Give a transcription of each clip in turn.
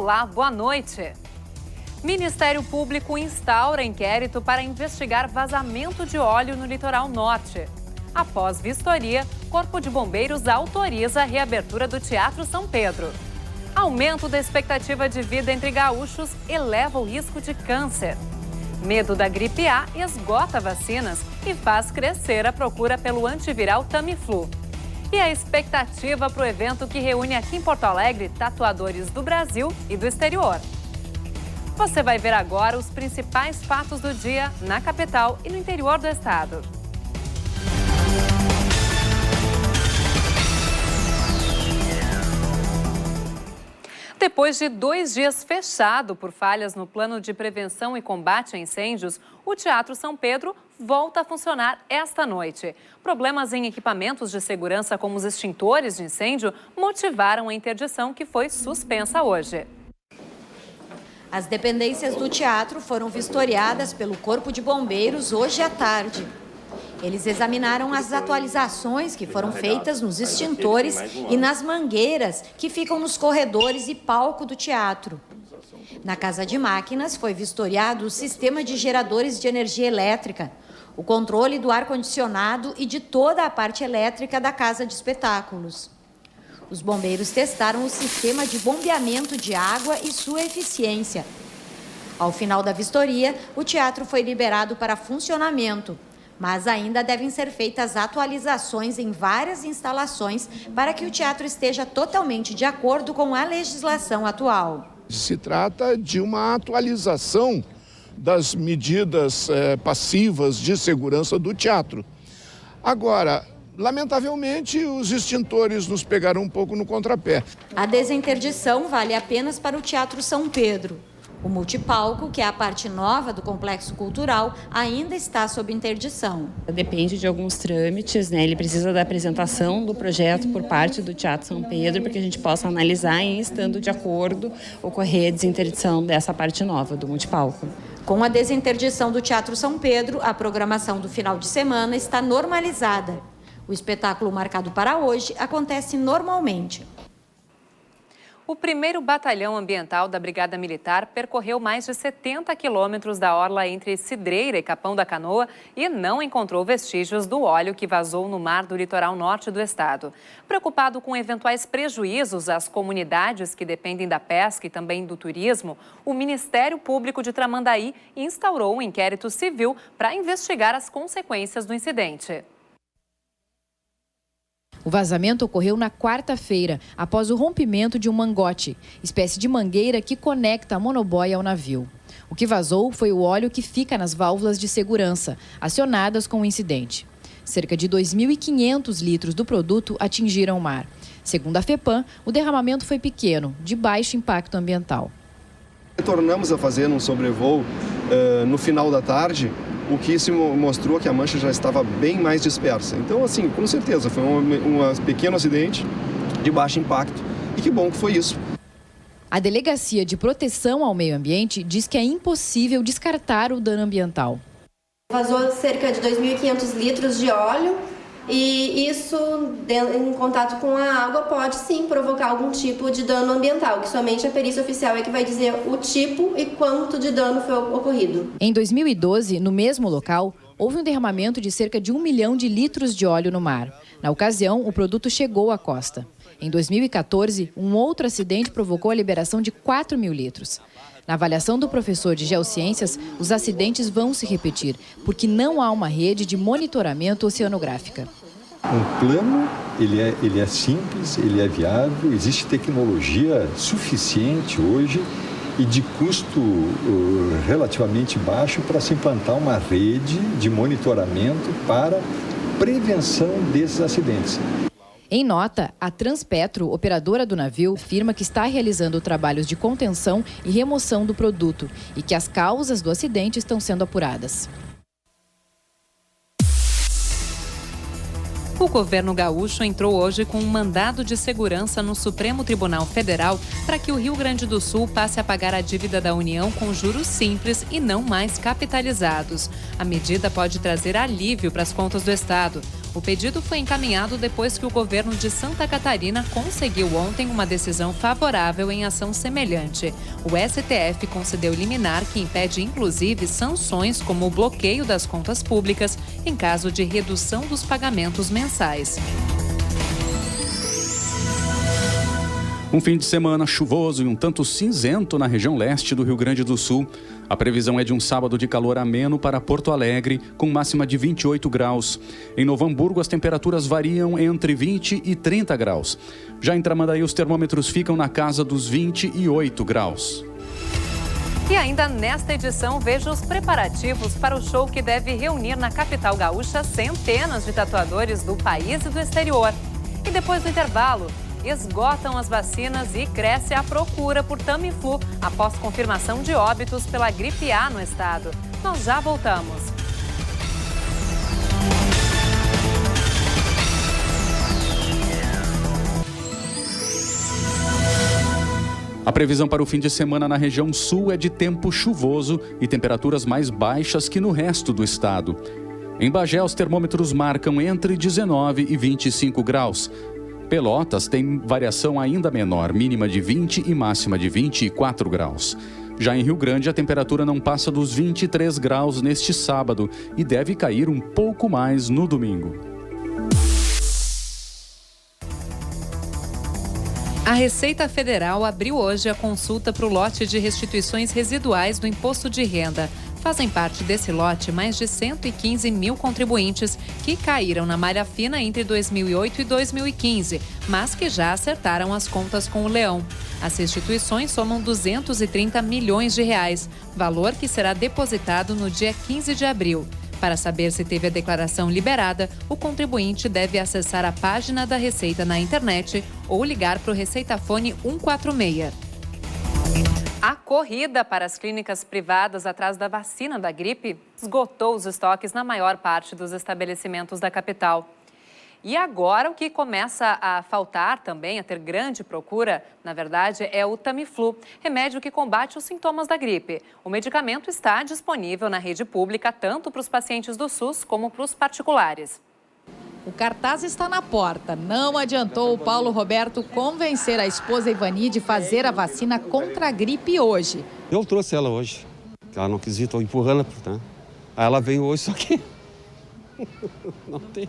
Olá, boa noite. Ministério Público instaura inquérito para investigar vazamento de óleo no litoral norte. Após vistoria, Corpo de Bombeiros autoriza a reabertura do Teatro São Pedro. Aumento da expectativa de vida entre gaúchos eleva o risco de câncer. Medo da gripe A esgota vacinas e faz crescer a procura pelo antiviral Tamiflu. E a expectativa para o evento que reúne aqui em Porto Alegre tatuadores do Brasil e do exterior. Você vai ver agora os principais fatos do dia na capital e no interior do estado. Depois de 2 dias fechado por falhas no plano de prevenção e combate a incêndios, o Teatro São Pedro volta a funcionar esta noite. Problemas em equipamentos de segurança como os extintores de incêndio motivaram a interdição que foi suspensa hoje. As dependências do teatro foram vistoriadas pelo Corpo de Bombeiros hoje à tarde. Eles examinaram as atualizações que foram feitas nos extintores e nas mangueiras que ficam nos corredores e palco do teatro. Na Casa de Máquinas foi vistoriado o sistema de geradores de energia elétrica, o controle do ar-condicionado e de toda a parte elétrica da Casa de Espetáculos. Os bombeiros testaram o sistema de bombeamento de água e sua eficiência. Ao final da vistoria, o teatro foi liberado para funcionamento, mas ainda devem ser feitas atualizações em várias instalações para que o teatro esteja totalmente de acordo com a legislação atual. Se trata de uma atualização das medidas passivas de segurança do teatro. Agora, lamentavelmente, os extintores nos pegaram um pouco no contrapé. A desinterdição vale apenas para o Teatro São Pedro. O multipalco, que é a parte nova do complexo cultural, ainda está sob interdição. Depende de alguns trâmites, né? Ele precisa da apresentação do projeto por parte do Teatro São Pedro para que a gente possa analisar e, estando de acordo, ocorrer a desinterdição dessa parte nova do multipalco. Com a desinterdição do Teatro São Pedro, a programação do final de semana está normalizada. O espetáculo marcado para hoje acontece normalmente. O 1º Batalhão Ambiental da Brigada Militar percorreu mais de 70 quilômetros da orla entre Cidreira e Capão da Canoa e não encontrou vestígios do óleo que vazou no mar do litoral norte do estado. Preocupado com eventuais prejuízos às comunidades que dependem da pesca e também do turismo, o Ministério Público de Tramandaí instaurou um inquérito civil para investigar as consequências do incidente. O vazamento ocorreu na quarta-feira, após o rompimento de um mangote, espécie de mangueira que conecta a monoboia ao navio. O que vazou foi o óleo que fica nas válvulas de segurança, acionadas com o incidente. Cerca de 2.500 litros do produto atingiram o mar. Segundo a FEPAM, o derramamento foi pequeno, de baixo impacto ambiental. Retornamos a fazer um sobrevoo no final da tarde, o que se mostrou que a mancha já estava bem mais dispersa. Então, assim, com certeza, foi um pequeno acidente de baixo impacto. E que bom que foi isso. A Delegacia de Proteção ao Meio Ambiente diz que é impossível descartar o dano ambiental. Vazou cerca de 2.500 litros de óleo e isso, em contato com a água, pode sim provocar algum tipo de dano ambiental, que somente a perícia oficial é que vai dizer o tipo e quanto de dano foi ocorrido. Em 2012, no mesmo local, houve um derramamento de cerca de 1 milhão de litros de óleo no mar. Na ocasião, o produto chegou à costa. Em 2014, um outro acidente provocou a liberação de 4 mil litros. Na avaliação do professor de Geociências, os acidentes vão se repetir, porque não há uma rede de monitoramento oceanográfica. Um plano, ele é simples, ele é viável, existe tecnologia suficiente hoje e de custo relativamente baixo para se implantar uma rede de monitoramento para prevenção desses acidentes. Em nota, a Transpetro, operadora do navio, afirma que está realizando trabalhos de contenção e remoção do produto e que as causas do acidente estão sendo apuradas. O governo gaúcho entrou hoje com um mandado de segurança no Supremo Tribunal Federal para que o Rio Grande do Sul passe a pagar a dívida da União com juros simples e não mais capitalizados. A medida pode trazer alívio para as contas do estado. O pedido foi encaminhado depois que o governo de Santa Catarina conseguiu ontem uma decisão favorável em ação semelhante. O STF concedeu liminar que impede inclusive sanções como o bloqueio das contas públicas em caso de redução dos pagamentos mensais. Um fim de semana chuvoso e um tanto cinzento na região leste do Rio Grande do Sul. A previsão é de um sábado de calor ameno para Porto Alegre, com máxima de 28 graus. Em Novo Hamburgo, as temperaturas variam entre 20 e 30 graus. Já em Tramandaí, os termômetros ficam na casa dos 28 graus. E ainda nesta edição, veja os preparativos para o show que deve reunir na capital gaúcha centenas de tatuadores do país e do exterior. E depois do intervalo, esgotam as vacinas e cresce a procura por Tamiflu após confirmação de óbitos pela gripe A no estado. Nós já voltamos. A previsão para o fim de semana na região sul é de tempo chuvoso e temperaturas mais baixas que no resto do estado. Em Bagé, os termômetros marcam entre 19 e 25 graus. Pelotas tem variação ainda menor, mínima de 20 e máxima de 24 graus. Já em Rio Grande, a temperatura não passa dos 23 graus neste sábado e deve cair um pouco mais no domingo. A Receita Federal abriu hoje a consulta para o lote de restituições residuais do imposto de renda. Fazem parte desse lote mais de 115 mil contribuintes que caíram na malha fina entre 2008 e 2015, mas que já acertaram as contas com o leão. As restituições somam 230 milhões de reais, valor que será depositado no dia 15 de abril. Para saber se teve a declaração liberada, o contribuinte deve acessar a página da Receita na internet ou ligar para o Receitafone 146. A corrida para as clínicas privadas atrás da vacina da gripe esgotou os estoques na maior parte dos estabelecimentos da capital. E agora o que começa a faltar também, a ter grande procura, na verdade, é o Tamiflu, remédio que combate os sintomas da gripe. O medicamento está disponível na rede pública tanto para os pacientes do SUS como para os particulares. O cartaz está na porta. Não adiantou o Paulo Roberto convencer a esposa Ivani de fazer a vacina contra a gripe hoje. Eu trouxe ela hoje. Ela não quis ir, estou empurrando, tá? Aí ela veio hoje, só que não tem.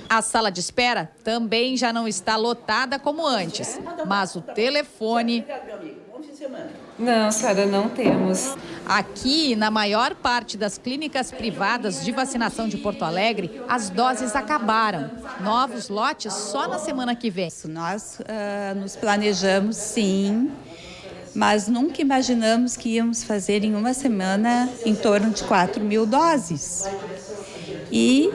A sala de espera também já não está lotada como antes, mas o telefone... Não, senhora, não temos. Aqui, na maior parte das clínicas privadas de vacinação de Porto Alegre, as doses acabaram. Novos lotes só na semana que vem. Nós nos planejamos, sim, mas nunca imaginamos que íamos fazer em uma semana em torno de 4.000 doses. E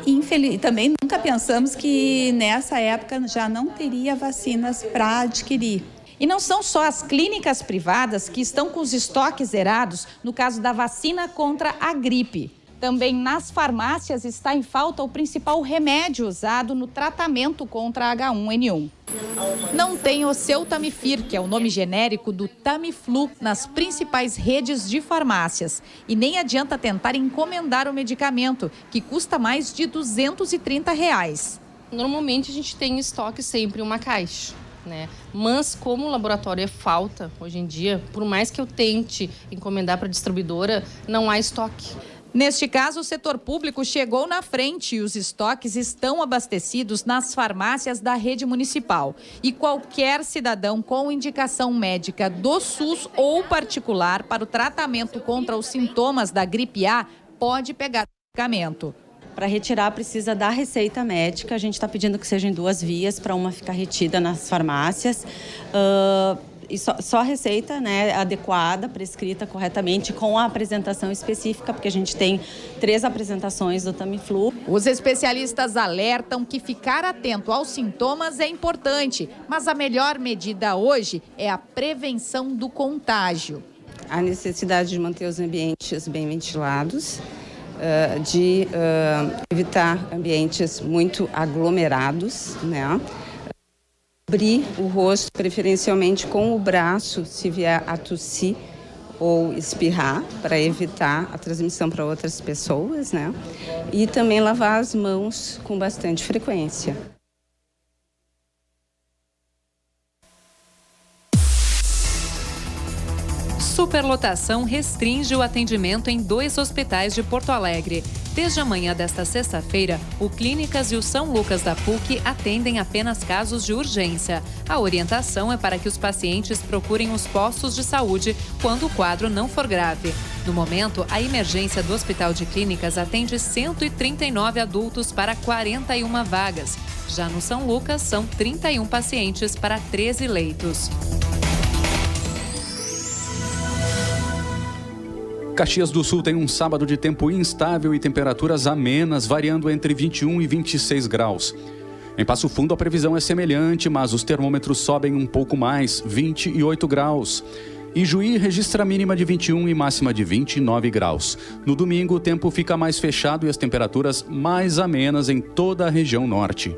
também nunca pensamos que nessa época já não teria vacinas para adquirir. E não são só as clínicas privadas que estão com os estoques zerados no caso da vacina contra a gripe. Também nas farmácias está em falta o principal remédio usado no tratamento contra a H1N1. Não tem o seu Tamifir, que é o nome genérico do Tamiflu, nas principais redes de farmácias. E nem adianta tentar encomendar o medicamento, que custa mais de R$230. Normalmente a gente tem em estoque sempre uma caixa, né? Mas como o laboratório é falta hoje em dia, por mais que eu tente encomendar para a distribuidora, não há estoque. Neste caso, o setor público chegou na frente e os estoques estão abastecidos nas farmácias da rede municipal. E qualquer cidadão com indicação médica do SUS ou particular para o tratamento contra os sintomas da gripe A pode pegar o medicamento. Para retirar precisa da receita médica, a gente está pedindo que seja em 2 vias, para uma ficar retida nas farmácias. E só a receita, né, adequada, prescrita corretamente, com a apresentação específica, porque a gente tem 3 apresentações do Tamiflu. Os especialistas alertam que ficar atento aos sintomas é importante, mas a melhor medida hoje é a prevenção do contágio. A necessidade de manter os ambientes bem ventilados, de evitar ambientes muito aglomerados, né? Cobrir o rosto, preferencialmente com o braço, se vier a tossir, ou espirrar, para evitar a transmissão para outras pessoas, né? E também lavar as mãos com bastante frequência. Superlotação restringe o atendimento em 2 hospitais de Porto Alegre. Desde a manhã desta sexta-feira, o Clínicas e o São Lucas da PUC atendem apenas casos de urgência. A orientação é para que os pacientes procurem os postos de saúde quando o quadro não for grave. No momento, a emergência do Hospital de Clínicas atende 139 adultos para 41 vagas. Já no São Lucas, são 31 pacientes para 13 leitos. Caxias do Sul tem um sábado de tempo instável e temperaturas amenas, variando entre 21 e 26 graus. Em Passo Fundo, a previsão é semelhante, mas os termômetros sobem um pouco mais, 28 graus. Ijuí registra mínima de 21 e máxima de 29 graus. No domingo, o tempo fica mais fechado e as temperaturas mais amenas em toda a região norte.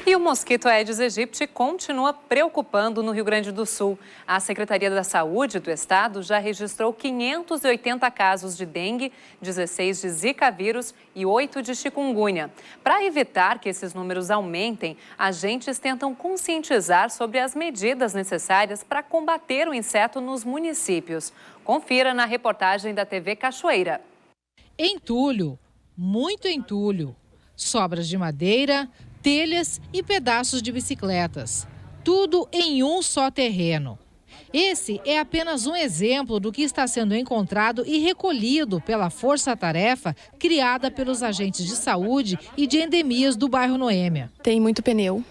E o mosquito Aedes aegypti continua preocupando no Rio Grande do Sul. A Secretaria da Saúde do estado já registrou 580 casos de dengue, 16 de zika vírus e 8 de chikungunya. Para evitar que esses números aumentem, agentes tentam conscientizar sobre as medidas necessárias para combater o inseto nos municípios. Confira na reportagem da TV Cachoeira. Entulho, muito entulho, sobras de madeira, telhas e pedaços de bicicletas. Tudo em um só terreno. Esse é apenas um exemplo do que está sendo encontrado e recolhido pela força-tarefa criada pelos agentes de saúde e de endemias do bairro Noêmia. Tem muito pneu,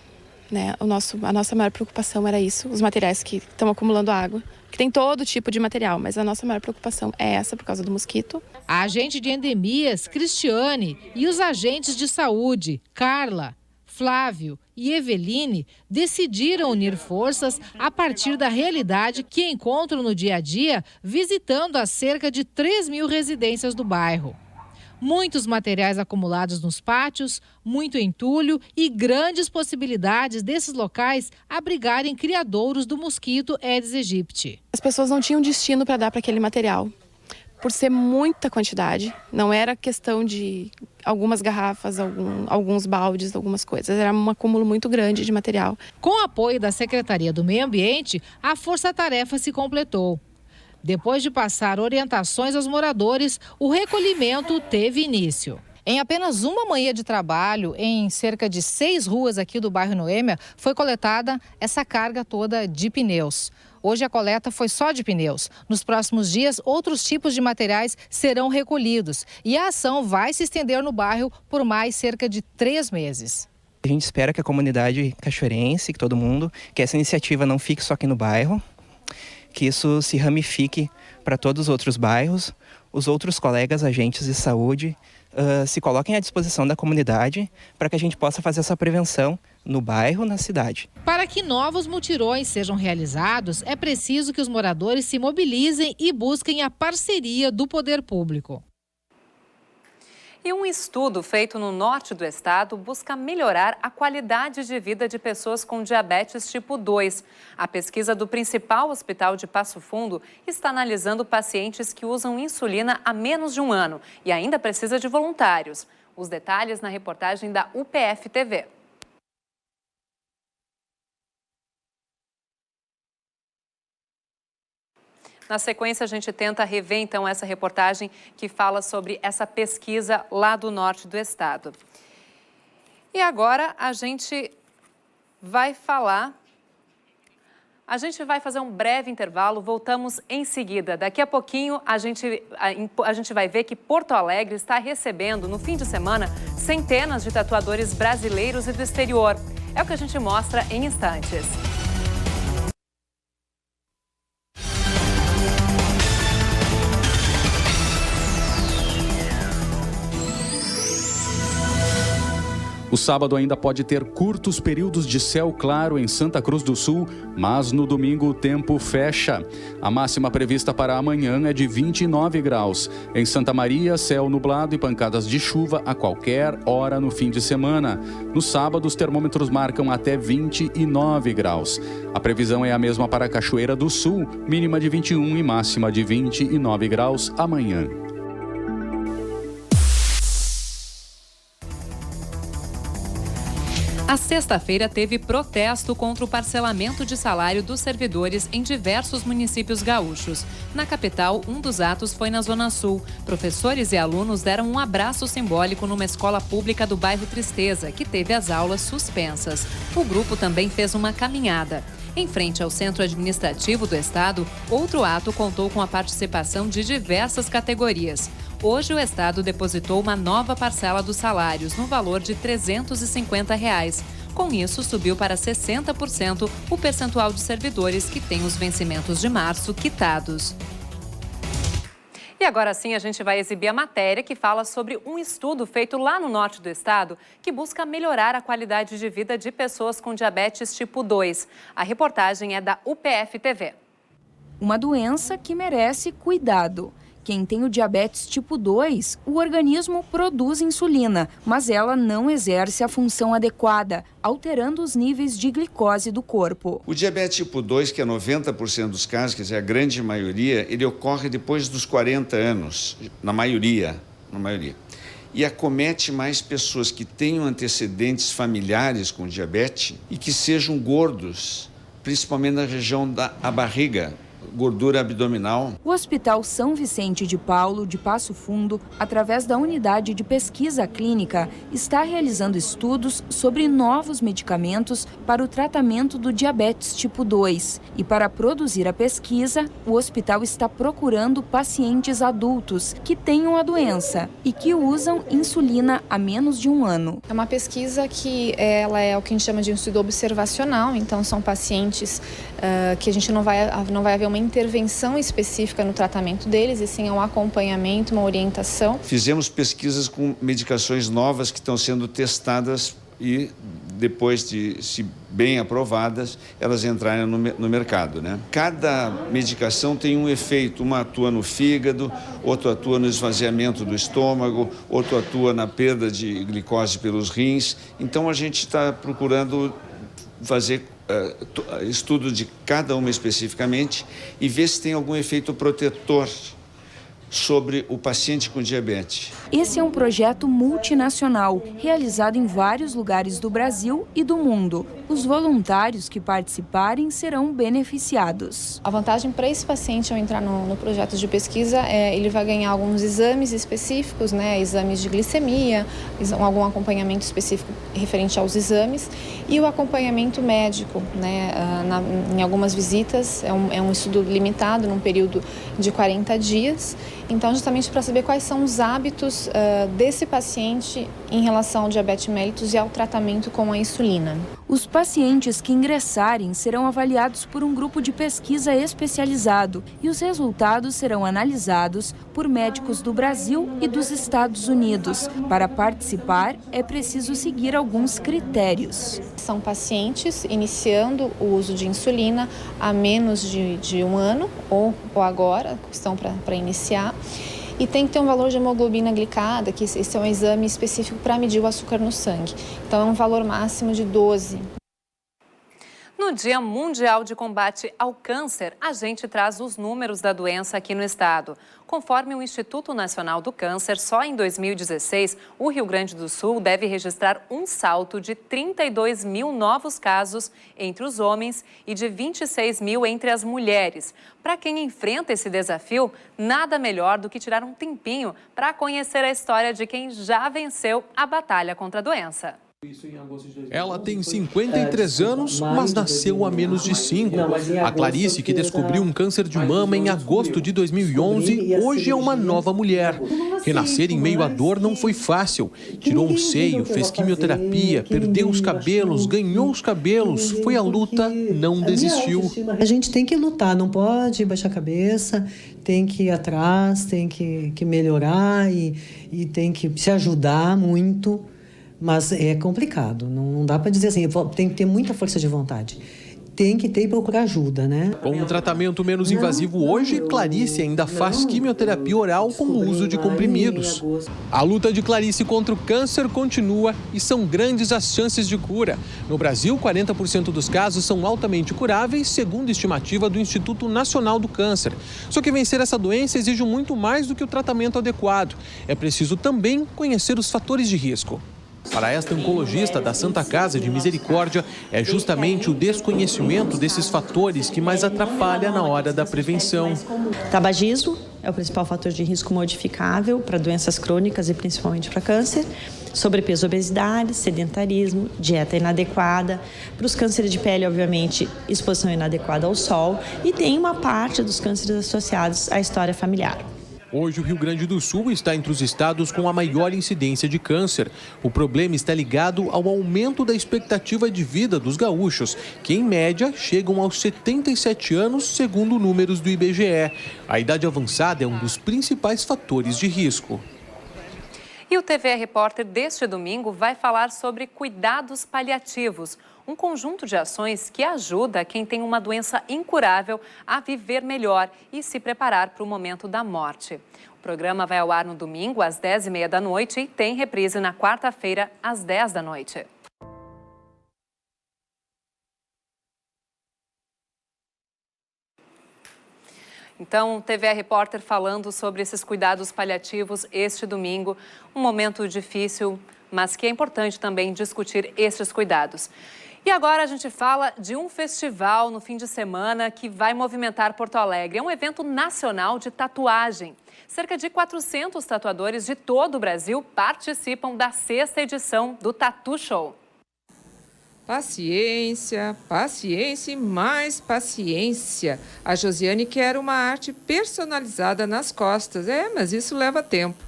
né? A nossa maior preocupação era isso, os materiais que estão acumulando água. Que tem todo tipo de material, mas a nossa maior preocupação é essa, por causa do mosquito. A agente de endemias, Cristiane, e os agentes de saúde, Carla, Flávio e Eveline, decidiram unir forças a partir da realidade que encontram no dia a dia, visitando as cerca de 3.000 residências do bairro. Muitos materiais acumulados nos pátios, muito entulho e grandes possibilidades desses locais abrigarem criadouros do mosquito Aedes aegypti. As pessoas não tinham destino para dar para aquele material. Por ser muita quantidade, não era questão de algumas garrafas, alguns baldes, algumas coisas. Era um acúmulo muito grande de material. Com o apoio da Secretaria do Meio Ambiente, a força-tarefa se completou. Depois de passar orientações aos moradores, o recolhimento teve início. Em apenas uma manhã de trabalho, em cerca de 6 ruas aqui do bairro Noêmia, foi coletada essa carga toda de pneus. Hoje a coleta foi só de pneus. Nos próximos dias, outros tipos de materiais serão recolhidos. E a ação vai se estender no bairro por mais cerca de 3 meses. A gente espera que a comunidade cachoeirense, que todo mundo, que essa iniciativa não fique só aqui no bairro, que isso se ramifique para todos os outros bairros, os outros colegas agentes de saúde se coloquem à disposição da comunidade para que a gente possa fazer essa prevenção no bairro, na cidade. Para que novos mutirões sejam realizados, é preciso que os moradores se mobilizem e busquem a parceria do poder público. E um estudo feito no norte do estado busca melhorar a qualidade de vida de pessoas com diabetes tipo 2. A pesquisa do principal hospital de Passo Fundo está analisando pacientes que usam insulina há menos de um ano e ainda precisa de voluntários. Os detalhes na reportagem da UPF TV. Na sequência, a gente tenta rever, então, essa reportagem que fala sobre essa pesquisa lá do norte do estado. E agora a gente vai fazer um breve intervalo, voltamos em seguida. Daqui a pouquinho, a gente vai ver que Porto Alegre está recebendo, no fim de semana, centenas de tatuadores brasileiros e do exterior. É o que a gente mostra em instantes. O sábado ainda pode ter curtos períodos de céu claro em Santa Cruz do Sul, mas no domingo o tempo fecha. A máxima prevista para amanhã é de 29 graus. Em Santa Maria, céu nublado e pancadas de chuva a qualquer hora no fim de semana. No sábado, os termômetros marcam até 29 graus. A previsão é a mesma para a Cachoeira do Sul, mínima de 21 e máxima de 29 graus amanhã. A sexta-feira teve protesto contra o parcelamento de salário dos servidores em diversos municípios gaúchos. Na capital, um dos atos foi na Zona Sul. Professores e alunos deram um abraço simbólico numa escola pública do bairro Tristeza, que teve as aulas suspensas. O grupo também fez uma caminhada. Em frente ao Centro Administrativo do Estado, outro ato contou com a participação de diversas categorias. Hoje, o Estado depositou uma nova parcela dos salários, no valor de R$ 350. Com isso, subiu para 60% o percentual de servidores que têm os vencimentos de março quitados. E agora sim, a gente vai exibir a matéria que fala sobre um estudo feito lá no norte do estado que busca melhorar a qualidade de vida de pessoas com diabetes tipo 2. A reportagem é da UPF TV. Uma doença que merece cuidado. Quem tem o diabetes tipo 2, o organismo produz insulina, mas ela não exerce a função adequada, alterando os níveis de glicose do corpo. O diabetes tipo 2, que é 90% dos casos, quer dizer, a grande maioria, ele ocorre depois dos 40 anos, na maioria. E acomete mais pessoas que tenham antecedentes familiares com diabetes e que sejam gordos, principalmente na região da barriga, gordura abdominal. O Hospital São Vicente de Paulo, de Passo Fundo, através da Unidade de Pesquisa Clínica, está realizando estudos sobre novos medicamentos para o tratamento do diabetes tipo 2. E para produzir a pesquisa, o hospital está procurando pacientes adultos que tenham a doença e que usam insulina há menos de um ano. É uma pesquisa que ela é o que a gente chama de um estudo observacional, então são pacientes que a gente não vai haver uma intervenção específica no tratamento deles, e sim um acompanhamento, uma orientação. Fizemos pesquisas com medicações novas que estão sendo testadas e depois de, se bem aprovadas, elas entrarem no mercado, né? Cada medicação tem um efeito, uma atua no fígado, outra atua no esvaziamento do estômago, outra atua na perda de glicose pelos rins. Então a gente está procurando fazer estudo de cada uma especificamente e ver se tem algum efeito protetor sobre o paciente com diabetes. Esse é um projeto multinacional, realizado em vários lugares do Brasil e do mundo. Os voluntários que participarem serão beneficiados. A vantagem para esse paciente ao entrar no projeto de pesquisa ele vai ganhar alguns exames específicos, né, exames de glicemia, algum acompanhamento específico referente aos exames e o acompanhamento médico, né, em algumas visitas. É um estudo limitado, num período de 40 dias. Então, justamente para saber quais são os hábitos desse paciente em relação ao diabetes mellitus e ao tratamento com a insulina. Os pacientes que ingressarem serão avaliados por um grupo de pesquisa especializado e os resultados serão analisados por médicos do Brasil e dos Estados Unidos. Para participar, é preciso seguir alguns critérios. São pacientes iniciando o uso de insulina há menos de um ano ou agora, estão para iniciar. E tem que ter um valor de hemoglobina glicada, que esse é um exame específico para medir o açúcar no sangue. Então, é um valor máximo de 12. No Dia Mundial de Combate ao Câncer, a gente traz os números da doença aqui no estado. Conforme o Instituto Nacional do Câncer, só em 2016, o Rio Grande do Sul deve registrar um salto de 32 mil novos casos entre os homens e de 26 mil entre as mulheres. Para quem enfrenta esse desafio, nada melhor do que tirar um tempinho para conhecer a história de quem já venceu a batalha contra a doença. Ela tem 53 anos, mas nasceu há menos de 5. A Clarice, que descobriu um câncer de mama em agosto de 2011, hoje é uma nova mulher. Renascer em meio à dor não foi fácil. Tirou um seio, fez quimioterapia, perdeu os cabelos, ganhou os cabelos. Foi a luta, não desistiu. A gente tem que lutar, não pode baixar a cabeça, tem que ir atrás, tem que melhorar e tem que se ajudar muito, Mas é complicado, não dá para dizer assim, tem que ter muita força de vontade. Tem que ter e procurar ajuda, né? Com um tratamento menos invasivo hoje, Clarice ainda faz quimioterapia oral com o uso de comprimidos. A luta de Clarice contra o câncer continua e são grandes as chances de cura. No Brasil, 40% dos casos são altamente curáveis, segundo a estimativa do Instituto Nacional do Câncer. Só que vencer essa doença exige muito mais do que o tratamento adequado. É preciso também conhecer os fatores de risco. Para esta oncologista da Santa Casa de Misericórdia, é justamente o desconhecimento desses fatores que mais atrapalha na hora da prevenção. Tabagismo é o principal fator de risco modificável para doenças crônicas e principalmente para câncer. Sobrepeso, obesidade, sedentarismo, dieta inadequada. Para os cânceres de pele, obviamente, exposição inadequada ao sol. E tem uma parte dos cânceres associados à história familiar. Hoje, o Rio Grande do Sul está entre os estados com a maior incidência de câncer. O problema está ligado ao aumento da expectativa de vida dos gaúchos, que, em média, chegam aos 77 anos, segundo números do IBGE. A idade avançada é um dos principais fatores de risco. E o TVE Repórter deste domingo vai falar sobre cuidados paliativos, um conjunto de ações que ajuda quem tem uma doença incurável a viver melhor e se preparar para o momento da morte. O programa vai ao ar no domingo às 10h30 da noite e tem reprise na quarta-feira às 10 da noite. Então, TVE Repórter falando sobre esses cuidados paliativos este domingo. Um momento difícil, mas que é importante também discutir esses cuidados. E agora a gente fala de um festival no fim de semana que vai movimentar Porto Alegre. É um evento nacional de tatuagem. Cerca de 400 tatuadores de todo o Brasil participam da 6ª edição do Tattoo Show. Paciência, paciência e mais paciência. A Josiane quer uma arte personalizada nas costas. Mas isso leva tempo.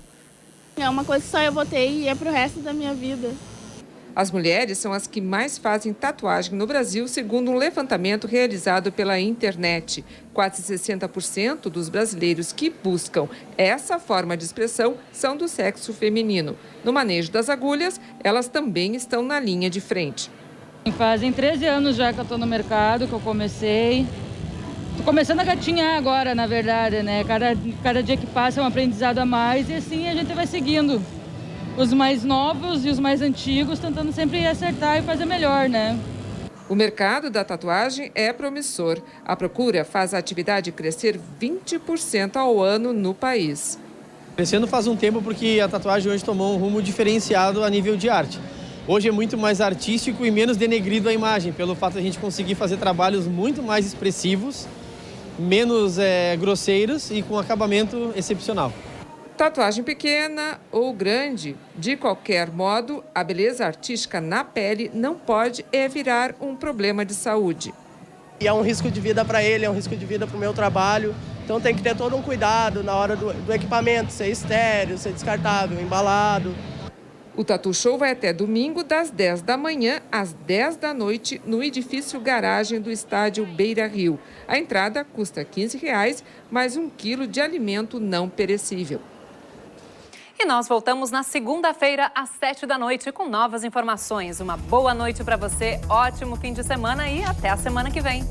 É uma coisa que só eu vou ter e é pro resto da minha vida. As mulheres são as que mais fazem tatuagem no Brasil, segundo um levantamento realizado pela internet. Quase 60% dos brasileiros que buscam essa forma de expressão são do sexo feminino. No manejo das agulhas, elas também estão na linha de frente. Fazem 13 anos já que eu estou no mercado, que eu comecei. Estou começando a gatinhar agora, na verdade, né? Cada dia que passa é um aprendizado a mais e assim a gente vai seguindo. Os mais novos e os mais antigos, tentando sempre acertar e fazer melhor, né? O mercado da tatuagem é promissor. A procura faz a atividade crescer 20% ao ano no país. Crescendo faz um tempo porque a tatuagem hoje tomou um rumo diferenciado a nível de arte. Hoje é muito mais artístico e menos denegrido a imagem, pelo fato de a gente conseguir fazer trabalhos muito mais expressivos, menos grosseiros e com acabamento excepcional. Tatuagem pequena ou grande, de qualquer modo, a beleza artística na pele não pode virar um problema de saúde. E é um risco de vida para ele, é um risco de vida para o meu trabalho, então tem que ter todo um cuidado na hora do equipamento, ser estéril, ser descartável, embalado. O Tattoo Show vai até domingo, das 10 da manhã às 10 da noite, no edifício garagem do estádio Beira Rio. A entrada custa R$15, mais 1 quilo de alimento não perecível. E nós voltamos na segunda-feira, às 7 da noite, com novas informações. Uma boa noite para você, ótimo fim de semana e até a semana que vem.